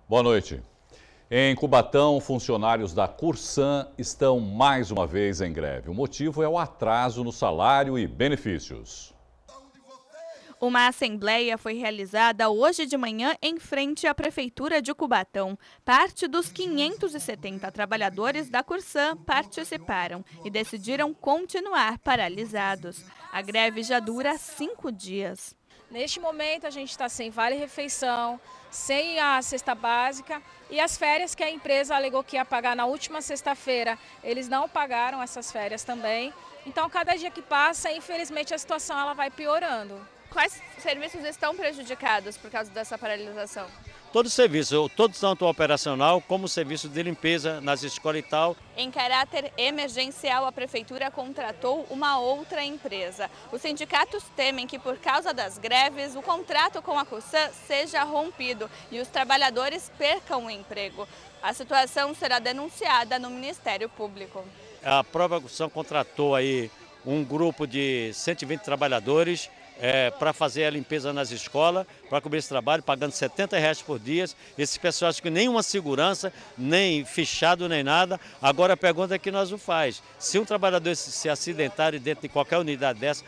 Boa noite. Em Cubatão, funcionários da Corsã estão mais uma vez em greve. O motivo é o atraso no salário e benefícios. Uma assembleia foi realizada hoje de manhã em frente à Prefeitura de Cubatão. Parte dos 570 trabalhadores da Corsã participaram e decidiram continuar paralisados. A greve já dura 5 dias. Neste momento a gente está sem vale-refeição, sem a cesta básica e as férias que a empresa alegou que ia pagar na última sexta-feira, eles não pagaram essas férias também. Então cada dia que passa, infelizmente a situação ela vai piorando. Quais serviços estão prejudicados por causa dessa paralisação? Todos os serviços, tanto operacional como serviço de limpeza nas escolas e tal. Em caráter emergencial, a Prefeitura contratou uma outra empresa. Os sindicatos temem que, por causa das greves, o contrato com a Corsã seja rompido e os trabalhadores percam o emprego. A situação será denunciada no Ministério Público. A própria Corsã contratou aí um grupo de 120 trabalhadores para fazer a limpeza nas escolas, para cobrir esse trabalho, pagando R$70 por dia. Esses pessoas que nenhuma segurança, nem fichado, nem nada. Agora a pergunta é que nós o faz. Se um trabalhador se acidentar dentro de qualquer unidade dessa,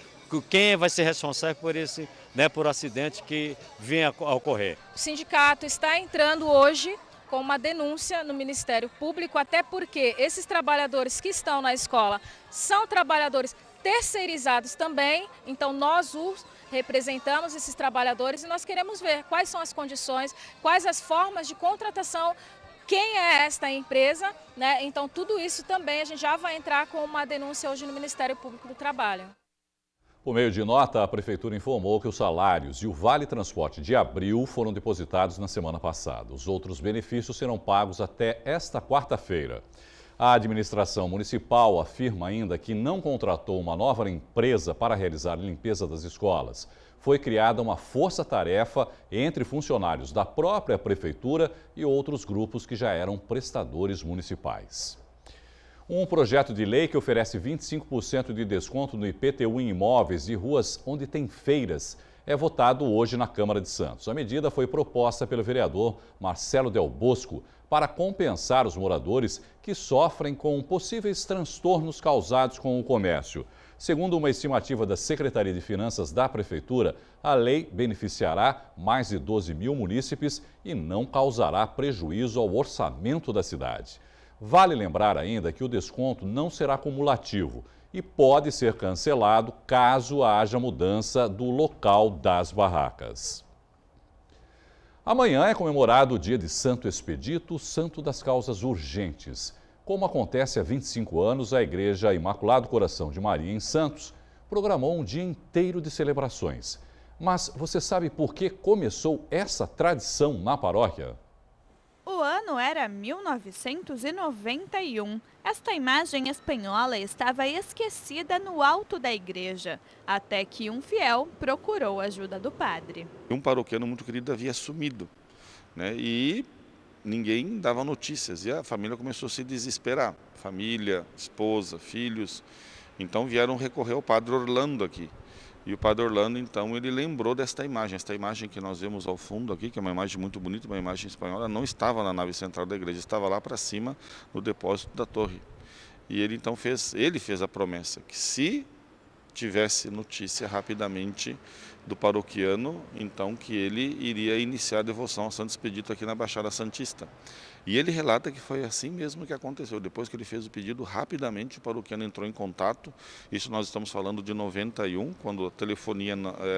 quem vai ser responsável por esse, por acidente que venha a ocorrer? O sindicato está entrando hoje com uma denúncia no Ministério Público, até porque esses trabalhadores que estão na escola são trabalhadores terceirizados também, então nós os representamos esses trabalhadores e nós queremos ver quais são as condições, quais as formas de contratação, quem é esta empresa, Então tudo isso também a gente já vai entrar com uma denúncia hoje no Ministério Público do Trabalho. Por meio de nota, a Prefeitura informou que os salários e o Vale Transporte de abril foram depositados na semana passada. Os outros benefícios serão pagos até esta quarta-feira. A administração municipal afirma ainda que não contratou uma nova empresa para realizar a limpeza das escolas. Foi criada uma força-tarefa entre funcionários da própria prefeitura e outros grupos que já eram prestadores municipais. Um projeto de lei que oferece 25% de desconto no IPTU em imóveis e ruas onde tem feiras é votado hoje na Câmara de Santos. A medida foi proposta pelo vereador Marcelo Del Bosco para compensar os moradores que sofrem com possíveis transtornos causados com o comércio. Segundo uma estimativa da Secretaria de Finanças da Prefeitura, a lei beneficiará mais de 12 mil munícipes e não causará prejuízo ao orçamento da cidade. Vale lembrar ainda que o desconto não será cumulativo e pode ser cancelado caso haja mudança do local das barracas. Amanhã é comemorado o dia de Santo Expedito, santo das causas urgentes. Como acontece há 25 anos, a Igreja Imaculado Coração de Maria, em Santos, programou um dia inteiro de celebrações. Mas você sabe por que começou essa tradição na paróquia? O ano era 1991. Esta imagem espanhola estava esquecida no alto da igreja, até que um fiel procurou a ajuda do padre. Um paroquiano muito querido havia sumido, e ninguém dava notícias, e a família começou a se desesperar. Família, esposa, filhos, então vieram recorrer ao padre Orlando aqui. E o padre Orlando, então, ele lembrou desta imagem. Esta imagem que nós vemos ao fundo aqui, que é uma imagem muito bonita, uma imagem espanhola, não estava na nave central da igreja, estava lá para cima, no depósito da torre. E ele, então, fez a promessa que se tivesse notícia rapidamente do paroquiano, então que ele iria iniciar a devoção ao Santo Expedito aqui na Baixada Santista. E ele relata que foi assim mesmo que aconteceu. Depois que ele fez o pedido, rapidamente o paroquiano entrou em contato. Isso nós estamos falando de 91, quando a telefonia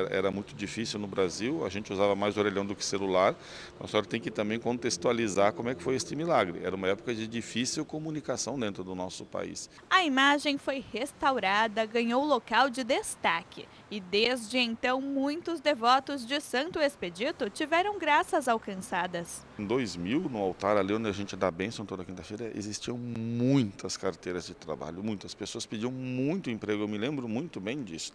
era muito difícil no Brasil. A gente usava mais orelhão do que celular. Então a senhora tem que também contextualizar como é que foi este milagre. Era uma época de difícil comunicação dentro do nosso país. A imagem foi restaurada, ganhou local de destaque. E desde então, muitos devotos de Santo Expedito tiveram graças alcançadas. Em 2000, no altar ali onde a gente dá bênção toda quinta-feira, existiam muitas carteiras de trabalho, muitas pessoas pediam muito emprego, eu me lembro muito bem disso.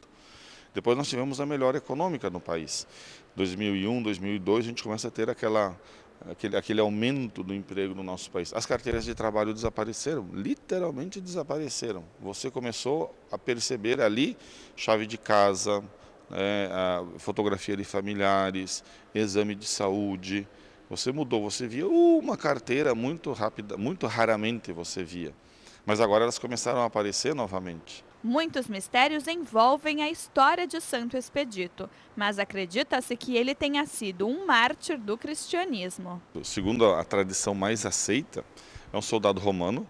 Depois nós tivemos a melhora econômica no país. 2001, 2002, a gente começa a ter aquele aumento do emprego no nosso país. As carteiras de trabalho desapareceram, literalmente desapareceram. Você começou a perceber ali chave de casa, a fotografia de familiares, exame de saúde, Você mudou, você via uma carteira muito rápida, muito raramente você via. Mas agora elas começaram a aparecer novamente. Muitos mistérios envolvem a história de Santo Expedito, mas acredita-se que ele tenha sido um mártir do cristianismo. Segundo a tradição mais aceita, é um soldado romano,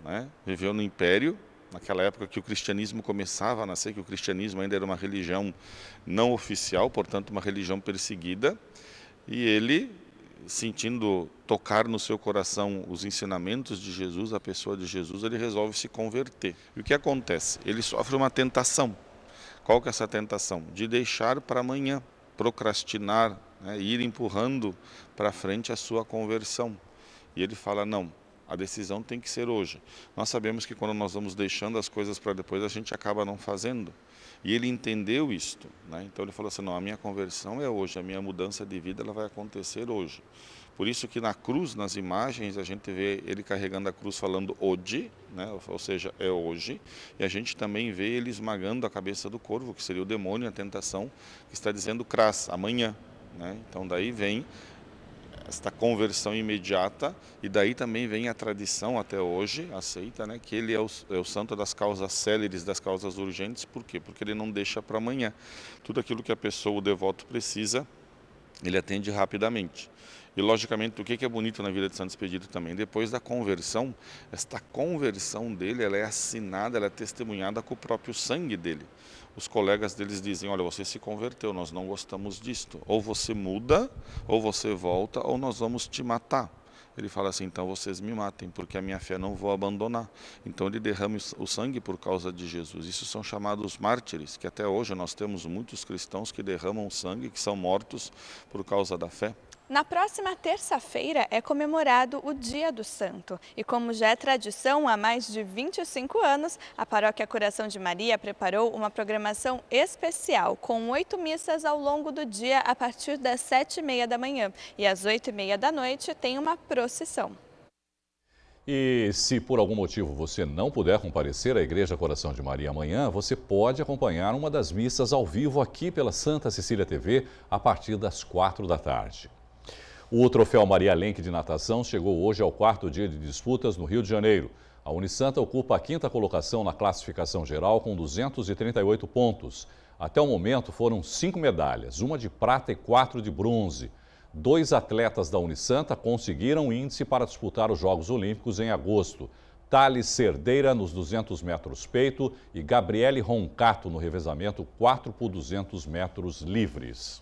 né? Viveu no Império, naquela época que o cristianismo começava a nascer, que o cristianismo ainda era uma religião não oficial, portanto uma religião perseguida, e ele, sentindo tocar no seu coração os ensinamentos de Jesus, a pessoa de Jesus, ele resolve se converter. E o que acontece? Ele sofre uma tentação. Qual que é essa tentação? De deixar para amanhã, procrastinar, né? Ir empurrando para frente a sua conversão. E ele fala, não, a decisão tem que ser hoje. Nós sabemos que quando nós vamos deixando as coisas para depois, a gente acaba não fazendo. E ele entendeu isto, né? Então ele falou assim, não, a minha conversão é hoje, a minha mudança de vida ela vai acontecer hoje. Por isso que na cruz, nas imagens, a gente vê ele carregando a cruz falando hoje, né? Ou seja, é hoje. E a gente também vê ele esmagando a cabeça do corvo, que seria o demônio, a tentação, que está dizendo cras, amanhã, né? Então daí vem esta conversão imediata, e daí também vem a tradição até hoje, aceita, né, que ele é o santo das causas céleres, das causas urgentes. Por quê? Porque ele não deixa para amanhã. Tudo aquilo que a pessoa, o devoto, precisa, ele atende rapidamente. E logicamente, o que é bonito na vida de Santo Expedito também, depois da conversão, esta conversão dele, ela é assinada, ela é testemunhada com o próprio sangue dele. Os colegas deles dizem, olha, você se converteu, nós não gostamos disto. Ou você muda, ou você volta, ou nós vamos te matar. Ele fala assim, então vocês me matem, porque a minha fé não vou abandonar. Então ele derrama o sangue por causa de Jesus. Isso são chamados mártires, que até hoje nós temos muitos cristãos que derramam sangue, que são mortos por causa da fé. Na próxima terça-feira é comemorado o Dia do Santo. E como já é tradição há mais de 25 anos, a Paróquia Coração de Maria preparou uma programação especial, com 8 missas ao longo do dia a partir das 7h30 da manhã. E às 8h30 da noite tem uma procissão. E se por algum motivo você não puder comparecer à Igreja Coração de Maria amanhã, você pode acompanhar uma das missas ao vivo aqui pela Santa Cecília TV a partir das 4 da tarde. O Troféu Maria Lenk de natação chegou hoje ao 4º dia de disputas no Rio de Janeiro. A Unisanta ocupa a 5ª colocação na classificação geral com 238 pontos. Até o momento foram 5 medalhas, uma de prata e 4 de bronze. 2 atletas da Unisanta conseguiram índice para disputar os Jogos Olímpicos em agosto. Thales Cerdeira nos 200 metros peito e Gabriele Roncato no revezamento 4 por 200 metros livres.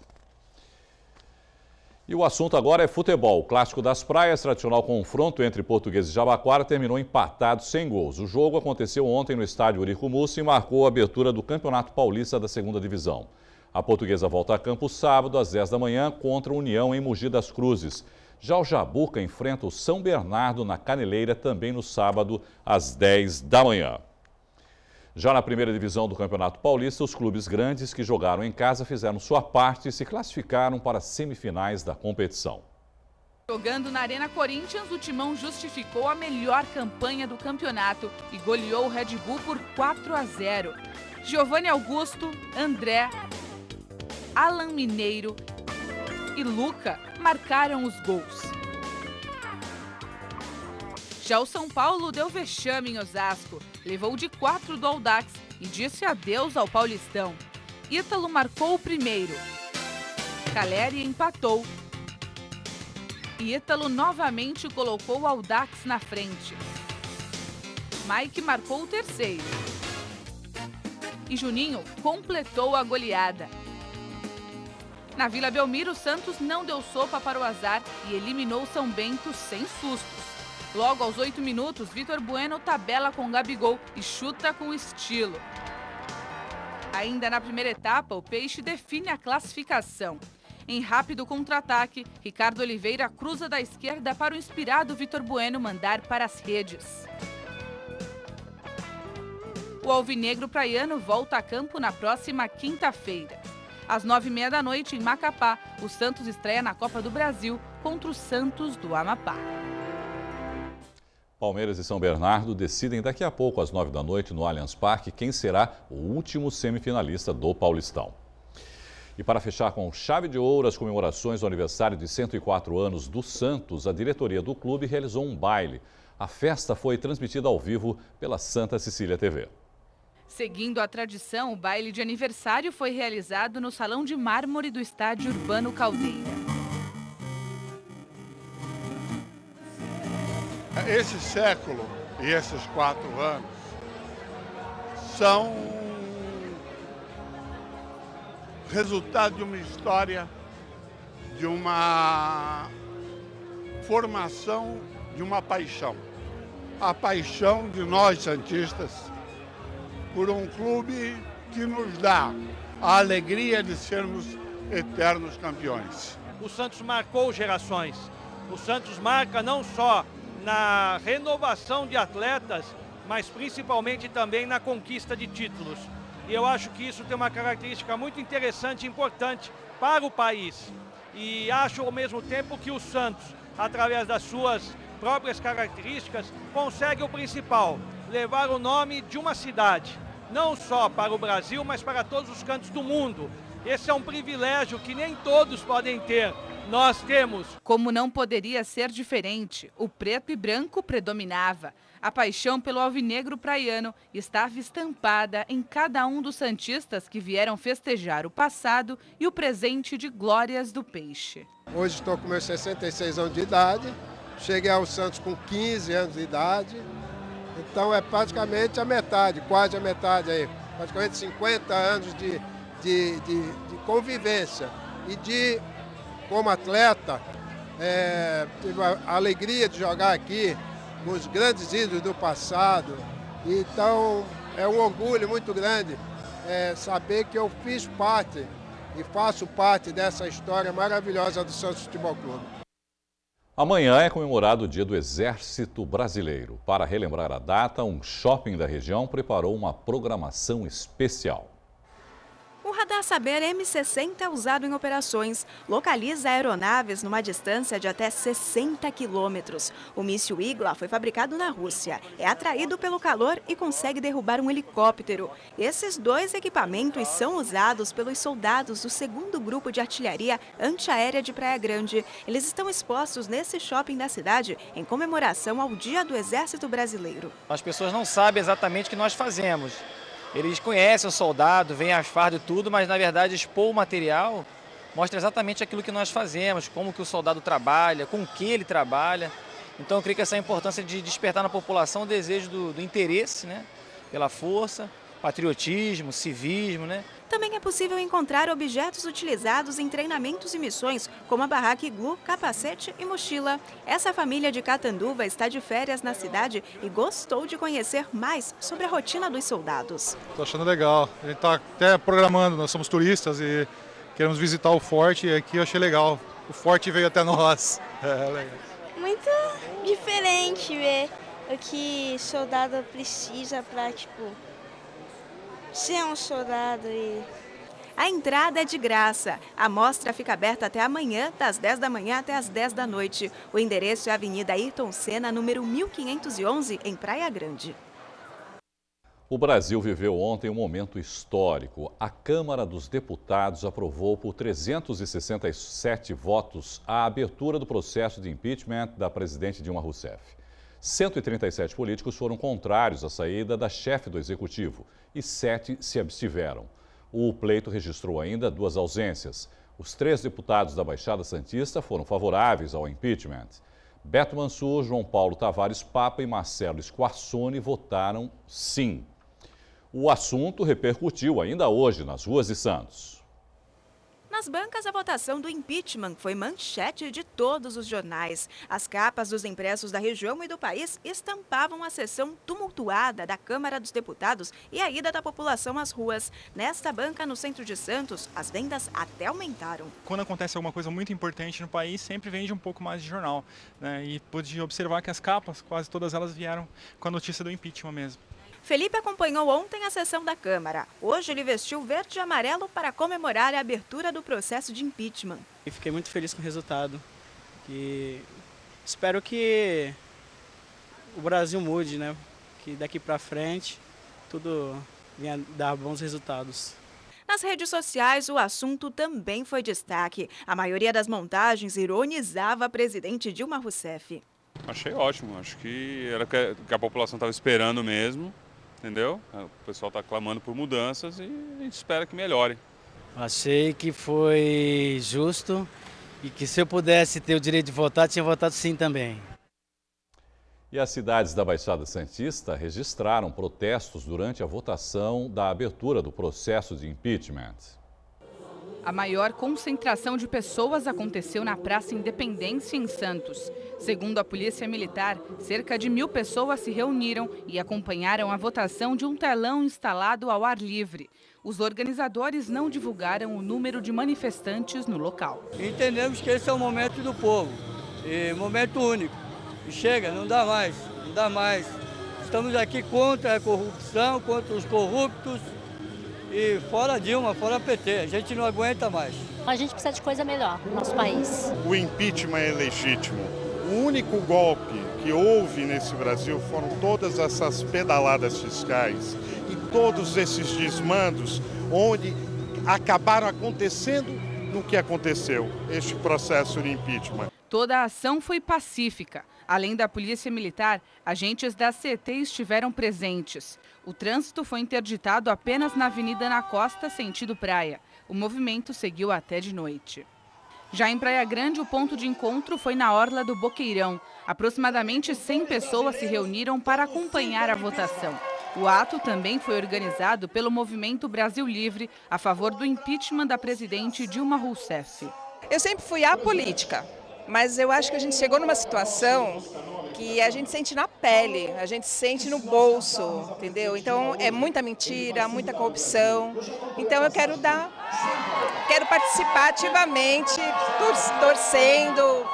E o assunto agora é futebol. O Clássico das Praias, tradicional confronto entre Portuguesa e Jabaquara, terminou empatado sem gols. O jogo aconteceu ontem no estádio Eurico Mussi e marcou a abertura do Campeonato Paulista da 2ª Divisão. A Portuguesa volta a campo sábado às 10 da manhã contra a União em Mogi das Cruzes. Já o Jabuca enfrenta o São Bernardo na Caneleira também no sábado às 10 da manhã. Já na 1ª divisão do Campeonato Paulista, os clubes grandes que jogaram em casa fizeram sua parte e se classificaram para as semifinais da competição. Jogando na Arena Corinthians, o Timão justificou a melhor campanha do campeonato e goleou o Red Bull por 4-0. Giovanni Augusto, André, Alan Mineiro e Luca marcaram os gols. Já o São Paulo deu vexame em Osasco, levou de 4 do Audax e disse adeus ao Paulistão. Ítalo marcou o primeiro. Caleri empatou. E Ítalo novamente colocou o Audax na frente. Mike marcou o terceiro. E Juninho completou a goleada. Na Vila Belmiro, o Santos não deu sopa para o azar e eliminou São Bento sem sustos. Logo aos 8 minutos, Vitor Bueno tabela com Gabigol e chuta com estilo. Ainda na primeira etapa, o Peixe define a classificação. Em rápido contra-ataque, Ricardo Oliveira cruza da esquerda para o inspirado Vitor Bueno mandar para as redes. O alvinegro praiano volta a campo na próxima quinta-feira. Às 9h30 da noite, em Macapá, o Santos estreia na Copa do Brasil contra o Santos do Amapá. Palmeiras e São Bernardo decidem daqui a pouco, às 9 da noite, no Allianz Parque, quem será o último semifinalista do Paulistão. E para fechar com chave de ouro as comemorações do aniversário de 104 anos do Santos, a diretoria do clube realizou um baile. A festa foi transmitida ao vivo pela Santa Cecília TV. Seguindo a tradição, o baile de aniversário foi realizado no Salão de Mármore do Estádio Urbano Caldeira. Esse século e esses 4 anos são resultado de uma história, de uma formação, de uma paixão. A paixão de nós santistas por um clube que nos dá a alegria de sermos eternos campeões. O Santos marcou gerações. O Santos marca não só na renovação de atletas, mas principalmente também na conquista de títulos. E eu acho que isso tem uma característica muito interessante e importante para o país. E acho ao mesmo tempo que o Santos, através das suas próprias características, consegue o principal, levar o nome de uma cidade, não só para o Brasil, mas para todos os cantos do mundo. Esse é um privilégio que nem todos podem ter. Nós temos. Como não poderia ser diferente, o preto e branco predominava. A paixão pelo alvinegro praiano estava estampada em cada um dos santistas que vieram festejar o passado e o presente de glórias do peixe. Hoje estou com meus 66 anos de idade, cheguei ao Santos com 15 anos de idade, então é praticamente a metade, quase a metade aí, praticamente 50 anos de convivência e como atleta, tive a alegria de jogar aqui com os grandes ídolos do passado. Então é um orgulho muito grande saber que eu fiz parte e faço parte dessa história maravilhosa do Santos Futebol Clube. Amanhã é comemorado o Dia do Exército Brasileiro. Para relembrar a data, um shopping da região preparou uma programação especial. O radar Saber M60 é usado em operações. Localiza aeronaves numa distância de até 60 quilômetros. O míssil Igla foi fabricado na Rússia. É atraído pelo calor e consegue derrubar um helicóptero. Esses 2 equipamentos são usados pelos soldados do 2º Grupo de Artilharia Antiaérea de Praia Grande. Eles estão expostos nesse shopping da cidade em comemoração ao Dia do Exército Brasileiro. As pessoas não sabem exatamente o que nós fazemos. Eles conhecem o soldado, veem as fardas e tudo, mas na verdade expor o material mostra exatamente aquilo que nós fazemos, como que o soldado trabalha, com o que ele trabalha. Então eu creio que essa importância de despertar na população o desejo do interesse, né, pela força, patriotismo, civismo, né? Também é possível encontrar objetos utilizados em treinamentos e missões, como a barraca iglu, capacete e mochila. Essa família de Catanduva está de férias na cidade e gostou de conhecer mais sobre a rotina dos soldados. Estou achando legal. A gente está até programando, nós somos turistas e queremos visitar o forte e aqui eu achei legal. O forte veio até nós. Legal. Muito diferente ver o que soldado precisa para, ser um soldado. A entrada é de graça. A mostra fica aberta até amanhã, das 10 da manhã até as 10 da noite. O endereço é a Avenida Ayrton Senna, número 1511, em Praia Grande. O Brasil viveu ontem um momento histórico. A Câmara dos Deputados aprovou por 367 votos a abertura do processo de impeachment da presidente Dilma Rousseff. 137 políticos foram contrários à saída da chefe do Executivo e 7 se abstiveram. O pleito registrou ainda 2 ausências. Os 3 deputados da Baixada Santista foram favoráveis ao impeachment. Beto Mansur, João Paulo Tavares Papa e Marcelo Squarcione votaram sim. O assunto repercutiu ainda hoje nas ruas de Santos. Nas bancas, a votação do impeachment foi manchete de todos os jornais. As capas dos impressos da região e do país estampavam a sessão tumultuada da Câmara dos Deputados e a ida da população às ruas. Nesta banca, no centro de Santos, as vendas até aumentaram. Quando acontece alguma coisa muito importante no país, sempre vende um pouco mais de jornal, né? E pude observar que as capas, quase todas elas vieram com a notícia do impeachment mesmo. Felipe acompanhou ontem a sessão da Câmara. Hoje ele vestiu verde e amarelo para comemorar a abertura do processo de impeachment. E fiquei muito feliz com o resultado. E espero que o Brasil mude, né? Que daqui para frente tudo venha dar bons resultados. Na Nas redes sociais, o assunto também foi destaque. A maioria das montagens ironizava a presidente Dilma Rousseff. Achei ótimo, acho que era o que a população estava esperando mesmo, entendeu? O pessoal está clamando por mudanças e a gente espera que melhore. Achei que foi justo e que se eu pudesse ter o direito de votar, tinha votado sim também. E as cidades da Baixada Santista registraram protestos durante a votação da abertura do processo de impeachment. A maior concentração de pessoas aconteceu na Praça Independência, em Santos. Segundo a Polícia Militar, cerca de 1.000 pessoas se reuniram e acompanharam a votação de um telão instalado ao ar livre. Os organizadores não divulgaram o número de manifestantes no local. Entendemos que esse é o momento do povo, momento único. E chega, não dá mais, não dá mais. Estamos aqui contra a corrupção, contra os corruptos e fora Dilma, fora PT. A gente não aguenta mais. A gente precisa de coisa melhor no nosso país. O impeachment é legítimo. O único golpe que houve nesse Brasil foram todas essas pedaladas fiscais e todos esses desmandos onde acabaram acontecendo no que aconteceu, este processo de impeachment. Toda a ação foi pacífica. Além da Polícia Militar, agentes da CT estiveram presentes. O trânsito foi interditado apenas na Avenida Ana Costa, sentido praia. O movimento seguiu até de noite. Já em Praia Grande, o ponto de encontro foi na Orla do Boqueirão. Aproximadamente 100 pessoas se reuniram para acompanhar a votação. O ato também foi organizado pelo Movimento Brasil Livre, a favor do impeachment da presidente Dilma Rousseff. Eu sempre fui apolítica, mas eu acho que a gente chegou numa situação que a gente sente na pele, a gente sente no bolso, entendeu? Então é muita mentira, muita corrupção. Então eu quero participar ativamente, torcendo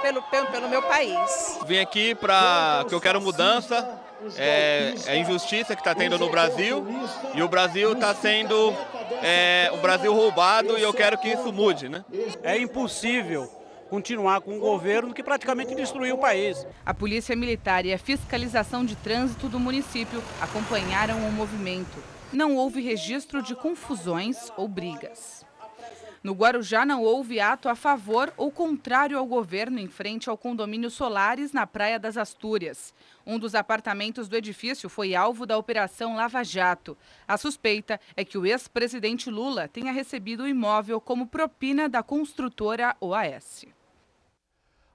pelo meu país. Vim aqui porque eu quero mudança, é injustiça que está tendo no Brasil e o Brasil está sendo o Brasil roubado e eu quero que isso mude, né? É impossível continuar com um governo que praticamente destruiu o país. A Polícia Militar e a fiscalização de trânsito do município acompanharam o movimento. Não houve registro de confusões ou brigas. No Guarujá não houve ato a favor ou contrário ao governo em frente ao condomínio Solares, na Praia das Astúrias. Um dos apartamentos do edifício foi alvo da Operação Lava Jato. A suspeita é que o ex-presidente Lula tenha recebido o imóvel como propina da construtora OAS.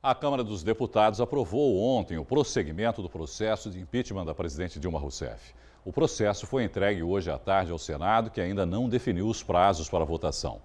A Câmara dos Deputados aprovou ontem o prosseguimento do processo de impeachment da presidente Dilma Rousseff. O processo foi entregue hoje à tarde ao Senado, que ainda não definiu os prazos para a votação.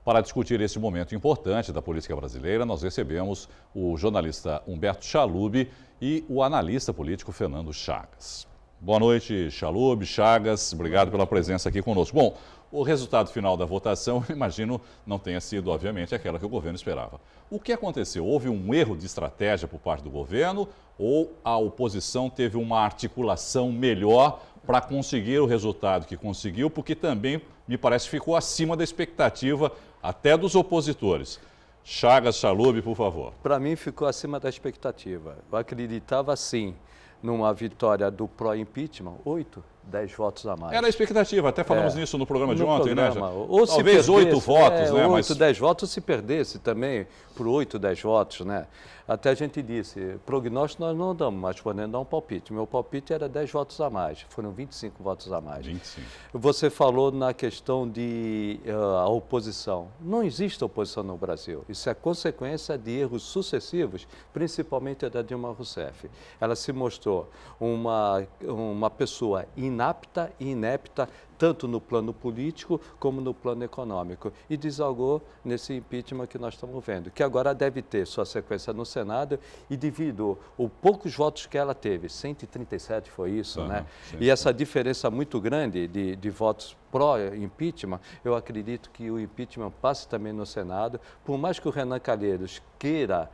Para discutir esse momento importante da política brasileira, nós recebemos o jornalista Humberto Chalub e o analista político Fernando Chagas. Boa noite, Chalub, Chagas, obrigado pela presença aqui conosco. Bom, o resultado final da votação, imagino, não tenha sido, obviamente, aquela que o governo esperava. O que aconteceu? Houve um erro de estratégia por parte do governo ou a oposição teve uma articulação melhor para conseguir o resultado que conseguiu, porque também, me parece, ficou acima da expectativa até dos opositores. Chagas, Chalub, por favor. Para mim, ficou acima da expectativa. Eu acreditava, sim, numa vitória do pró-impeachment, 8, 10 votos a mais. Era a expectativa, até falamos nisso no programa de ontem, né? Ou talvez se perdesse, 8 votos, né? 8, 10 votos, se perdesse também por 8, 10 votos, né? Até a gente disse, prognóstico nós não damos, mas podemos dar um palpite. Meu palpite era 10 votos a mais, foram 25 votos a mais. 25. Você falou na questão de a oposição. Não existe oposição no Brasil. Isso é consequência de erros sucessivos, principalmente da Dilma Rousseff. Ela se mostrou uma pessoa inapta e inepta, tanto no plano político como no plano econômico, e desalgou nesse impeachment que nós estamos vendo, que agora deve ter sua sequência no Senado, e devido aos poucos votos que ela teve, 137 foi isso, né? Sim. E essa diferença muito grande de votos pró-impeachment, eu acredito que o impeachment passe também no Senado, por mais que o Renan Calheiros queira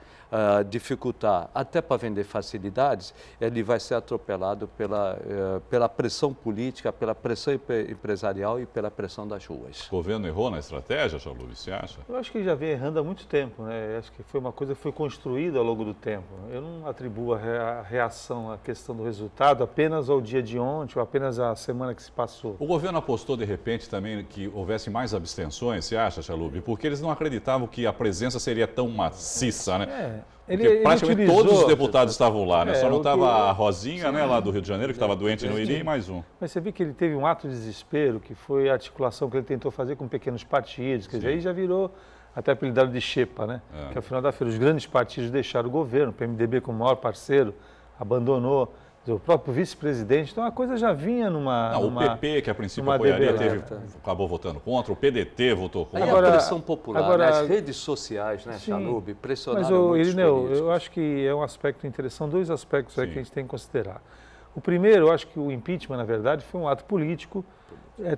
dificultar até para vender facilidades, ele vai ser atropelado pela pressão política, pela pressão empresarial e pela pressão das ruas. O governo errou na estratégia, Chalub, você acha? Eu acho que já vem errando há muito tempo, né? Eu acho que foi uma coisa que foi construída ao longo do tempo. Eu não atribuo a reação à questão do resultado apenas ao dia de ontem ou apenas à semana que se passou. O governo apostou, de repente, também que houvesse mais abstenções, você acha, Chalub? Porque eles não acreditavam que a presença seria tão maciça, né? Porque praticamente todos os deputados estavam lá, né? Só não estava a Rosinha, né, lá do Rio de Janeiro, que estava doente e não iria, e mais um. Mas você viu que ele teve um ato de desespero, que foi a articulação que ele tentou fazer com pequenos partidos, quer dizer, aí já virou até apelidado de xepa, né? Que ao final da feira os grandes partidos deixaram o governo, o PMDB como maior parceiro abandonou, o próprio vice-presidente, então a coisa já vinha numa... O PP, que a princípio apoiaria, acabou votando contra, o PDT votou contra. Agora, a pressão popular, as redes sociais, né, Chalub, pressionaram muitos políticos. Eu acho que é um aspecto interessante, são dois aspectos aí que a gente tem que considerar. O primeiro, eu acho que o impeachment, na verdade, foi um ato político,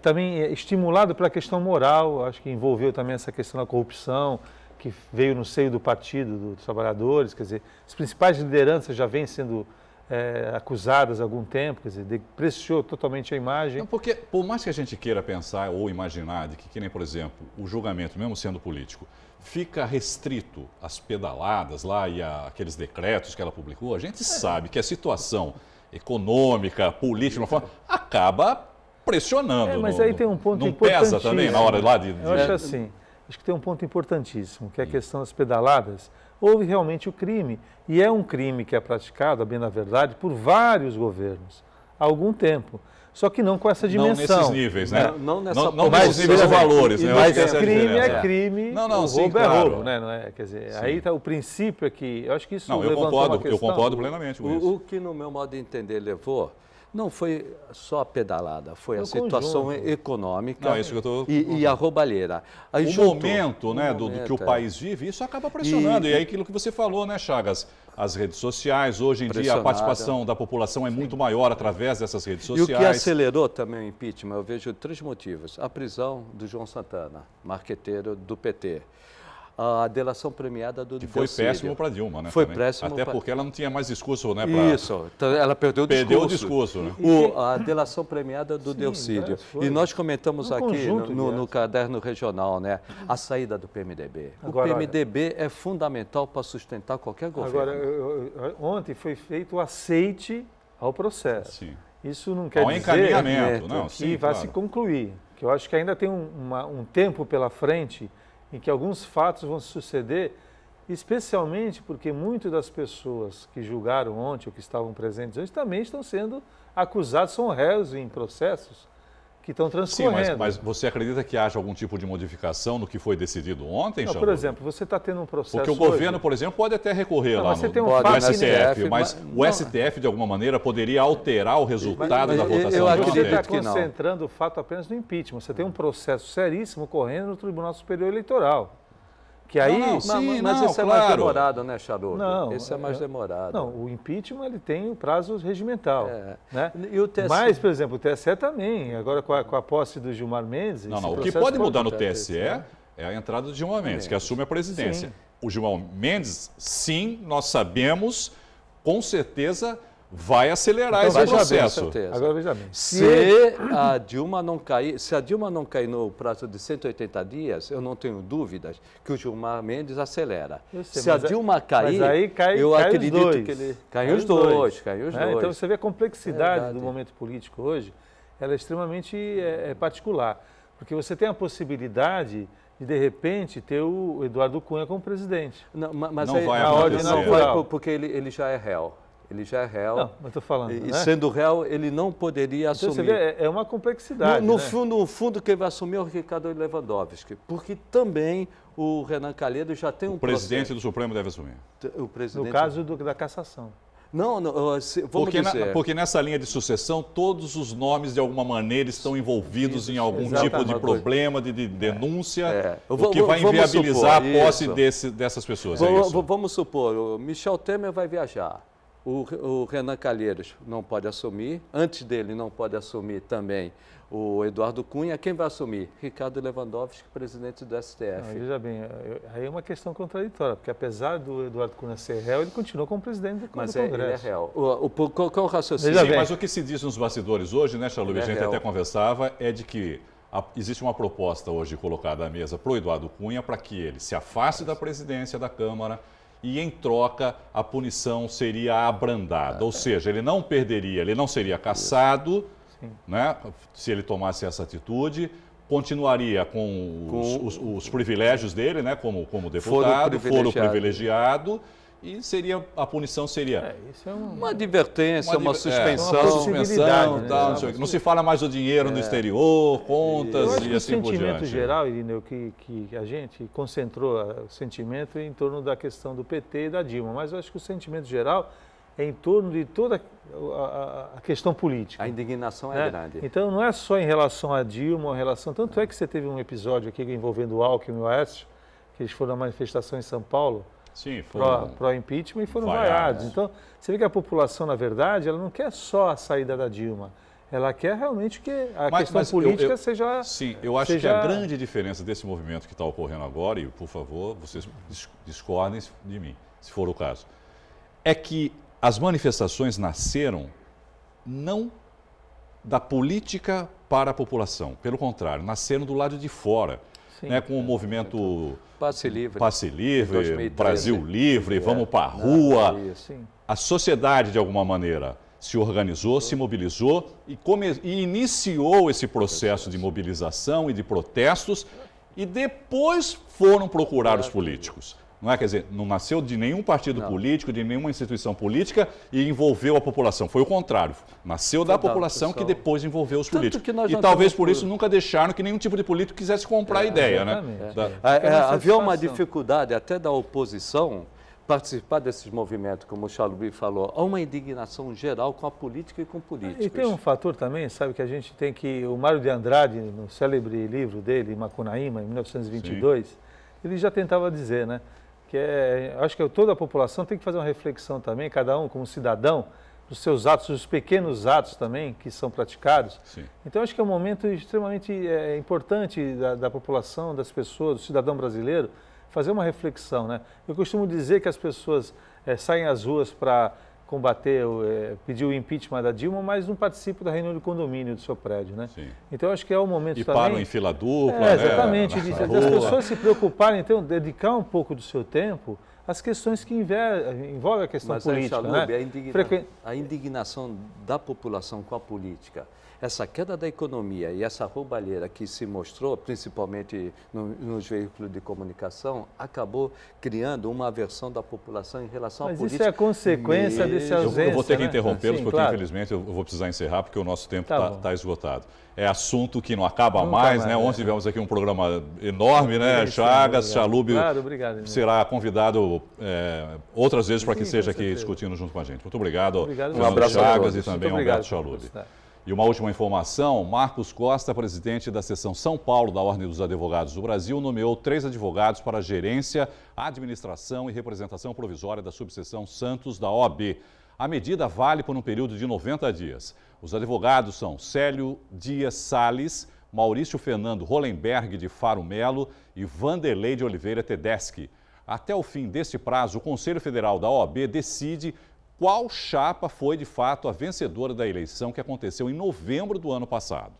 também estimulado pela questão moral, acho que envolveu também essa questão da corrupção, que veio no seio do Partido dos Trabalhadores, quer dizer, as principais lideranças já vêm sendo acusadas há algum tempo, quer dizer, depreciou totalmente a imagem. Não, porque por mais que a gente queira pensar ou imaginar de que nem, por exemplo, o julgamento, mesmo sendo político, fica restrito às pedaladas lá e aqueles decretos que ela publicou, a gente sabe que a situação econômica, política, de uma forma, acaba pressionando. Mas aí tem um ponto importantíssimo. Não pesa também na hora lá de... Eu acho assim, acho que tem um ponto importantíssimo, que é a questão das pedaladas. Houve realmente o crime, e é um crime que é praticado, a bem na verdade, por vários governos, há algum tempo. Só que não com essa dimensão. Não nesses níveis, né? Não nesses níveis de valores, né? Mas crime é crime, roubo é claro. roubo, né? Não é? Quer dizer, aí tá, o princípio é que, eu acho que isso eu concordo plenamente com isso. O que, no meu modo de entender, levou... Não foi só a pedalada, foi a situação econômica e a roubalheira. Aí o momento, né, do que o país vive, isso acaba pressionando. E aí aquilo que você falou, né, Chagas? As redes sociais, hoje em dia a participação da população é muito maior através dessas redes sociais. E o que acelerou também o impeachment, eu vejo 3 motivos. A prisão do João Santana, marqueteiro do PT. A delação premiada do Delcídio. Que foi péssimo para Dilma, né? Foi péssimo. Até porque ela não tinha mais discurso, né? Isso, então ela perdeu o discurso. Né? A delação premiada do Delcídio. E nós comentamos aqui no caderno regional, né? A saída do PMDB. Agora, o PMDB é fundamental para sustentar qualquer governo. Agora, ontem foi feito o aceite ao processo. Sim. Isso não quer dizer que vai se concluir. Que eu acho que ainda tem um tempo pela frente em que alguns fatos vão suceder, especialmente porque muitas das pessoas que julgaram ontem ou que estavam presentes hoje também estão sendo acusados, são réus em processos que estão transcorrendo. Sim, mas você acredita que haja algum tipo de modificação no que foi decidido ontem, Não, por exemplo, você está tendo um processo Porque o governo, por exemplo, pode até recorrer lá no STF, mas o STF, de alguma maneira, poderia alterar o resultado da votação. Eu acredito que está concentrando o fato apenas no impeachment. Você tem um processo seríssimo correndo no Tribunal Superior Eleitoral. Que aí, mas esse é mais demorado, né, Chalub? Não, esse é mais demorado. Não, o impeachment ele tem o prazo regimental. Né? E o TSE? Mas, por exemplo, o TSE também, agora com a posse do Gilmar Mendes... Não, o que pode mudar no TSE é a entrada do Gilmar Mendes, que assume a presidência. Sim. O Gilmar Mendes, sim, nós sabemos, com certeza... vai acelerar esse processo. Agora veja bem. Se a Dilma não cair no prazo de 180 dias, eu não tenho dúvidas que o Gilmar Mendes acelera. Se a Dilma cair, eu acredito que ele cai os dois. Então você vê a complexidade do momento político hoje, ela é extremamente particular, porque você tem a possibilidade de repente, ter o Eduardo Cunha como presidente. Não, mas não vai acontecer. Porque ele já é réu. Ele já é réu. Não, mas estou falando. E sendo réu, ele não poderia assumir. Você vê, é uma complexidade. No fundo, quem vai assumir é o Ricardo Lewandowski, porque também o Renan Calheiros já tem o presidente do Supremo deve assumir. No caso da cassação. Não, vamos dizer... Porque nessa linha de sucessão, todos os nomes, de alguma maneira, estão envolvidos em algum tipo de problema, de denúncia, o que vai inviabilizar a posse dessas pessoas. Vamos supor, o Michel Temer vai viajar. O Renan Calheiros não pode assumir, antes dele não pode assumir também o Eduardo Cunha. Quem vai assumir? Ricardo Lewandowski, presidente do STF. Veja bem, aí é uma questão contraditória, porque apesar do Eduardo Cunha ser réu, ele continua como presidente do Congresso. Mas ele é réu. Qual é o raciocínio? Sim, mas o que se diz nos bastidores hoje, né, Chalub, a gente até conversava, é de que existe uma proposta hoje colocada à mesa para o Eduardo Cunha para que ele se afaste da presidência da Câmara e, em troca, a punição seria abrandada. Ou seja, ele não perderia, ele não seria cassado, né, se ele tomasse essa atitude, continuaria com os privilégios dele, né, como deputado, foro privilegiado, e a punição seria uma advertência, uma suspensão. Não se fala mais do dinheiro no exterior, contas e assim por diante. O sentimento geral, Irineu, que a gente concentrou o sentimento em torno da questão do PT e da Dilma, mas eu acho que o sentimento geral é em torno de toda a questão política. A indignação é grande. Então, não é só em relação a Dilma, tanto é que você teve um episódio aqui envolvendo o Alckmin e o Aécio, que eles foram na manifestação em São Paulo, sim, pro impeachment, e foram vaiados. Então, você vê que a população, na verdade, ela não quer só a saída da Dilma, ela quer realmente que a questão política seja... Sim, eu acho que a grande diferença desse movimento que está ocorrendo agora, e por favor, vocês discordem de mim, se for o caso, é que as manifestações nasceram não da política para a população, pelo contrário, nasceram do lado de fora, né, com o movimento Passe Livre, Brasil Livre, vamos para a rua. A sociedade, de alguma maneira, se organizou, se mobilizou e iniciou esse processo de mobilização e de protestos e depois foram procurar os políticos. Não é, quer dizer, não nasceu de nenhum partido político, de nenhuma instituição política e envolveu a população. Foi o contrário. Nasceu da população que depois envolveu os políticos. E talvez por isso nunca deixaram que nenhum tipo de político quisesse comprar a ideia, né? Havia uma dificuldade até da oposição participar desses movimentos, como o Chalub falou. Há uma indignação geral com a política e com políticos. E tem um fator também, sabe, que a gente tem que... O Mário de Andrade, no célebre livro dele, Macunaíma, em 1922, ele já tentava dizer, né? Acho que toda a população tem que fazer uma reflexão também, cada um como cidadão, dos seus atos, dos pequenos atos também que são praticados. Sim. Então, acho que é um momento extremamente importante da população, das pessoas, do cidadão brasileiro, fazer uma reflexão, né? Eu costumo dizer que as pessoas saem às ruas para combater, pedir o impeachment da Dilma, mas não participam da reunião de condomínio do seu prédio, né? Sim. Então, acho que é o momento também... E param em fila dupla, exatamente, das pessoas se preocuparem, então, dedicar um pouco do seu tempo às questões que envolvem a questão política, né? A indignação da população com a política, essa queda da economia e essa roubalheira que se mostrou, principalmente nos veículos de comunicação, acabou criando uma aversão da população em relação à política. Mas isso é a consequência desse ausência, eu vou ter que interrompê-los, porque infelizmente eu vou precisar encerrar, porque o nosso tempo está esgotado. É assunto que não acaba mais, né? Ontem tivemos aqui um programa enorme, né? Chagas, Chalub será convidado outras vezes para que esteja aqui discutindo junto com a gente. Muito obrigado. Um abraço Chagas e também Humberto Chalub. E uma última informação, Marcos Costa, presidente da seção São Paulo da Ordem dos Advogados do Brasil, nomeou 3 advogados para a gerência, administração e representação provisória da subseção Santos da OAB. A medida vale por um período de 90 dias. Os advogados são Célio Dias Salles, Maurício Fernando Hollenberg de Faro Melo e Vanderlei de Oliveira Tedeschi. Até o fim deste prazo, o Conselho Federal da OAB decide qual chapa foi, de fato, a vencedora da eleição que aconteceu em novembro do ano passado.